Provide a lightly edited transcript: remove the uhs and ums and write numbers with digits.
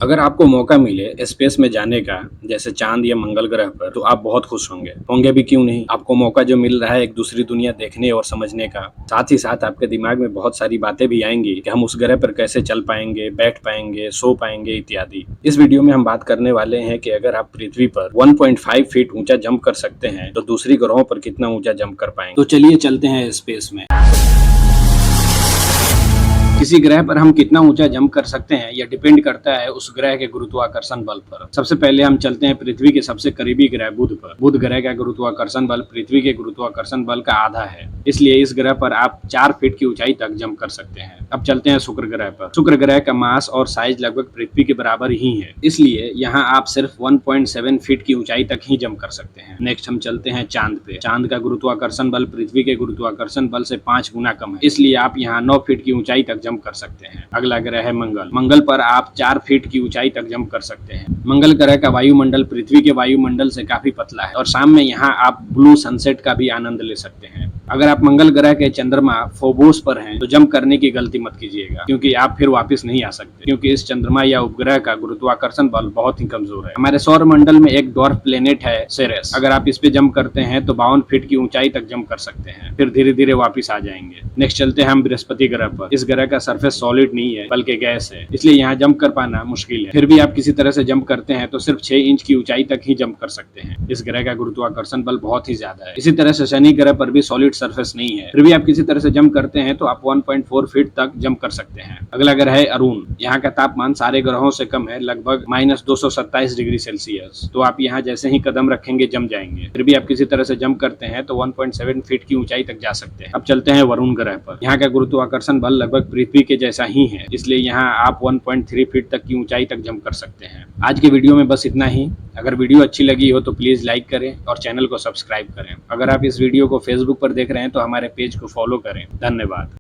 अगर आपको मौका मिले स्पेस में जाने का, जैसे चांद या मंगल ग्रह पर, तो आप बहुत खुश होंगे। होंगे भी क्यों नहीं? आपको मौका जो मिल रहा है एक दूसरी दुनिया देखने और समझने का, साथ ही साथ आपके दिमाग में बहुत सारी बातें भी आएंगी कि हम उस ग्रह पर कैसे चल पाएंगे, बैठ पाएंगे, सो पाएंगे इत्यादि। इस वीडियो में हम बात करने वाले हैं कि अगर आप पृथ्वी पर 1.5 फीट ऊंचा जंप कर सकते हैं तो दूसरी ग्रहों पर कितना ऊंचा जंप कर पाएंगे। तो चलिए चलते हैं स्पेस में। किसी ग्रह पर हम कितना ऊंचा जंप कर सकते हैं यह डिपेंड करता है उस ग्रह के गुरुत्वाकर्षण बल पर। सबसे पहले हम चलते हैं पृथ्वी के सबसे करीबी ग्रह बुध पर। बुध ग्रह का गुरुत्वाकर्षण बल पृथ्वी के गुरुत्वाकर्षण बल का आधा है, इसलिए इस ग्रह पर आप 4 फीट की ऊंचाई तक जंप कर सकते हैं। अब चलते हैं शुक्र ग्रह पर। शुक्र ग्रह का मास और साइज लगभग पृथ्वी के बराबर ही है, इसलिए यहाँ आप सिर्फ 1.7 फीट की ऊंचाई तक ही जंप कर सकते हैं। नेक्स्ट हम चलते हैं चांद पे। चांद का गुरुत्वाकर्षण बल पृथ्वी के गुरुत्वाकर्षण बल से 5 गुना कम है, इसलिए आप यहाँ 9 फीट की ऊंचाई तक जंप कर सकते हैं। अगला ग्रह है मंगल। मंगल पर आप 4 फीट की ऊंचाई तक जंप कर सकते हैं। मंगल ग्रह का वायुमंडल पृथ्वी के वायुमंडल से काफी पतला है और शाम में यहाँ आप ब्लू सनसेट का भी आनंद ले सकते हैं। अगर आप मंगल ग्रह के चंद्रमा फोबोस पर हैं तो जंप करने की गलती मत कीजिएगा, क्योंकि आप फिर वापस नहीं आ सकते, क्योंकि इस चंद्रमा या उपग्रह का गुरुत्वाकर्षण बल बहुत ही कमजोर है। हमारे सौर मंडल में एक ड्वार्फ प्लेनेट है सेरेस। अगर आप इस पे जंप करते हैं तो 52 फीट की ऊंचाई तक जंप कर सकते हैं, फिर धीरे धीरे वापस आ जाएंगे। नेक्स्ट चलते हैं हम बृहस्पति ग्रह पर। इस ग्रह का सरफेस सॉलिड नहीं है बल्कि गैस है, इसलिए यहाँ जंप कर पाना मुश्किल है। फिर भी आप किसी तरह से जंप करते हैं तो सिर्फ 6 इंच की ऊंचाई तक ही जंप कर सकते हैं। इस ग्रह का गुरुत्वाकर्षण बल बहुत ही ज्यादा है। इसी तरह से शनि ग्रह पर भी सॉलिड सरफेस नहीं है, फिर भी आप किसी तरह से जंप करते हैं तो आप 1.4 फीट तक जंप कर सकते हैं। अगला ग्रह है अरुण। यहाँ का तापमान सारे ग्रहों से कम है, लगभग -227 डिग्री सेल्सियस। तो आप यहाँ जैसे ही कदम रखेंगे जम जाएंगे। फिर भी आप किसी तरह से जंप करते हैं तो 1.7 फीट की ऊंचाई तक जा सकते हैं। अब चलते हैं वरुण ग्रह पर। यहाँ का गुरुत्वाकर्षण बल लगभग पृथ्वी के जैसा ही है, इसलिए यहाँ आप 1.3 फीट तक की ऊंचाई तक जंप कर सकते हैं। आज के वीडियो में बस इतना ही। अगर वीडियो अच्छी लगी हो तो प्लीज लाइक करें और चैनल को सब्सक्राइब करें। अगर आप इस वीडियो को फेसबुक पर देख रहे हैं तो हमारे पेज को फॉलो करें। धन्यवाद।